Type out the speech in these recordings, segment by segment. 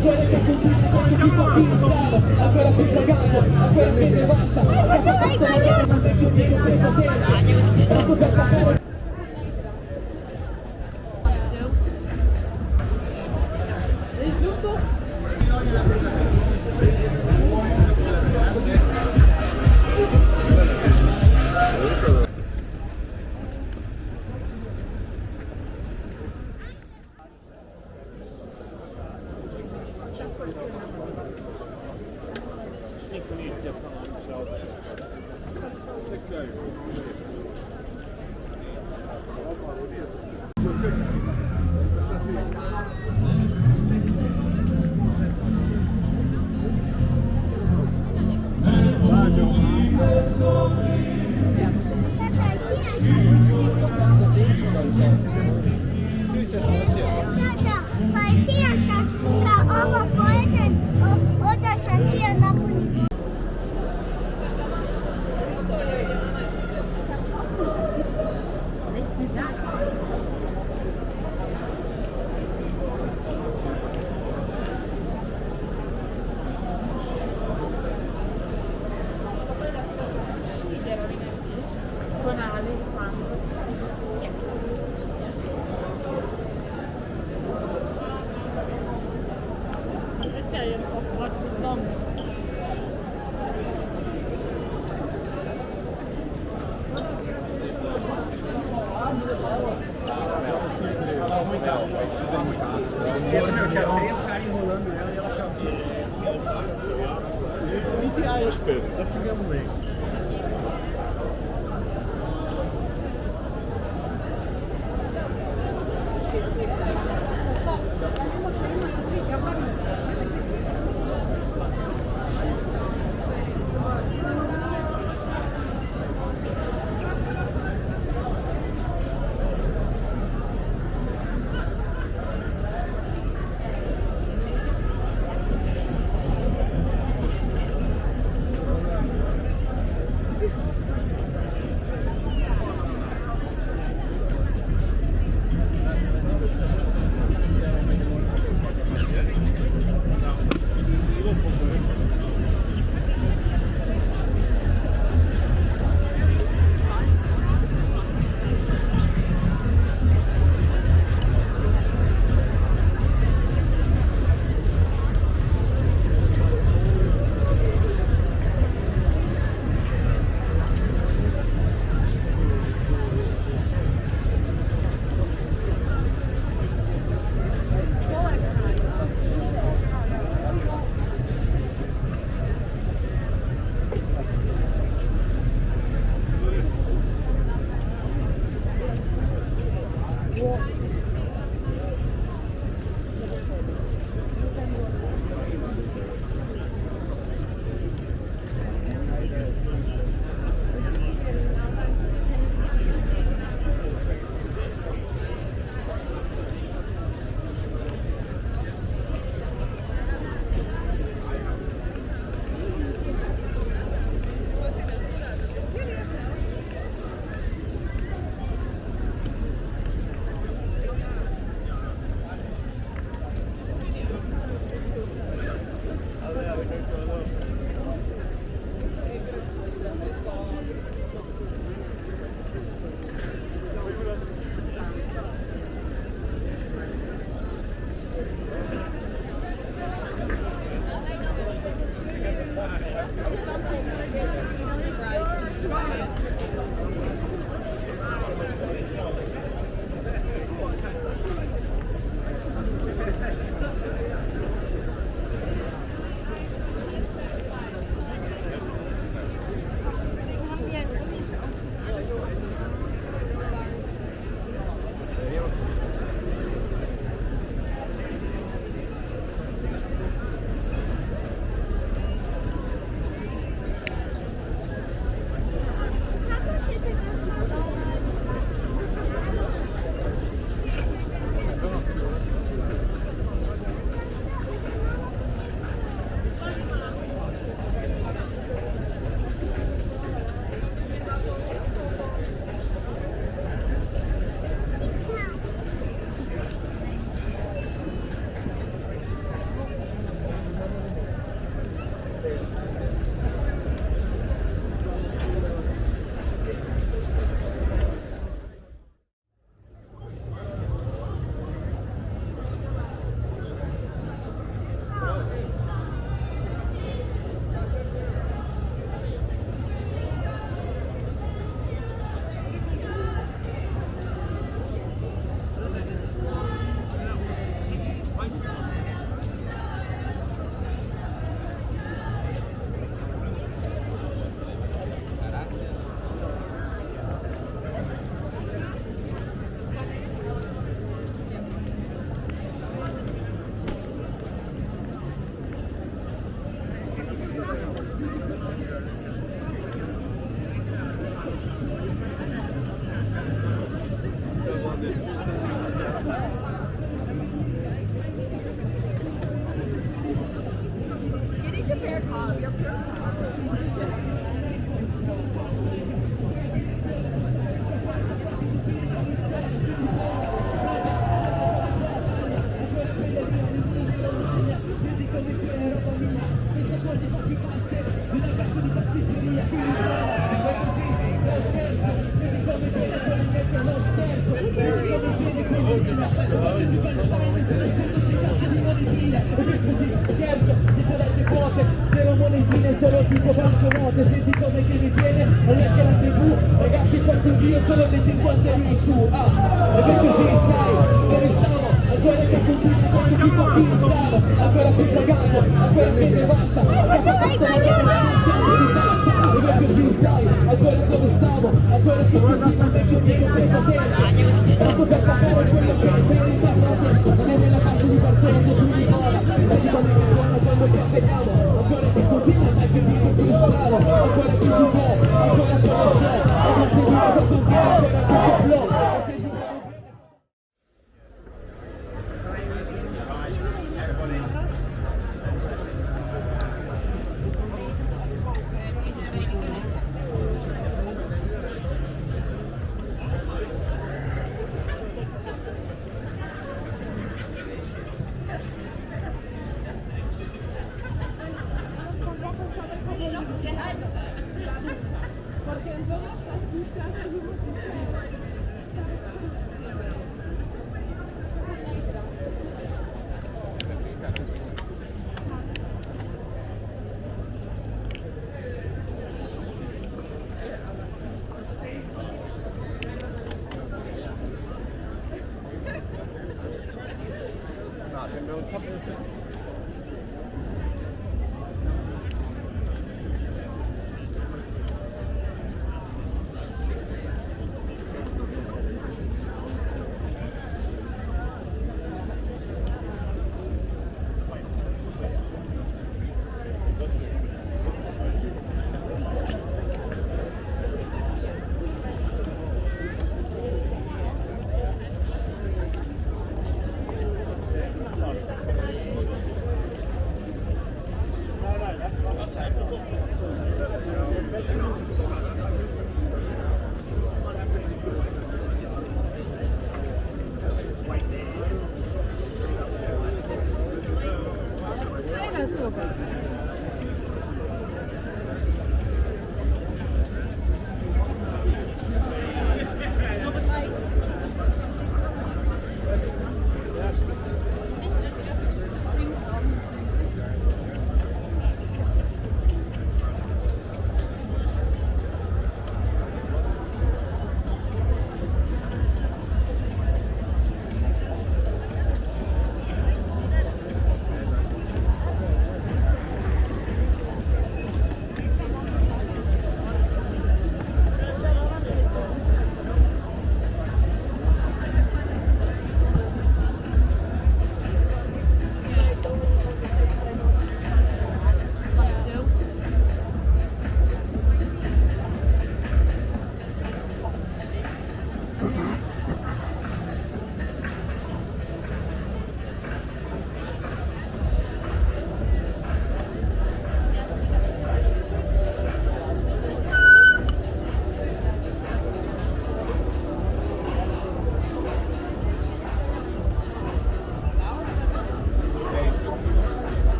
Quelle che continui perché ti fa pensare, ancora più cagato, ancora che ne basta, non sei più più potente, troppo per fare. Tinha três caras enrolando ela e ela acabou. Enfiar, eu espero. Já ficamos bem. Zero monetine, solo tipo banconote. Senti come che mi viene, non è che la tv. Ragazzi, fatto Dio solo dei 50 lì su. E che così stai, dove stavo? Ancora che continui questo tipo qui stavo. Ancora più pagato, ancora che ne basta. E che così stai, ancora dove stavo. Ancora che continui questo tipo qui potere. Troppo per capire quello che mi viene in parte. Non è nella parte di partire che tu mi vola. Vedi come mi suona quando ti atteniamo. Ancora che continua a che dico più bravo. Ancora che tu vuoi, ancora che lo so. E non ti dico che continua ancora tutto flow.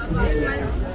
Bye.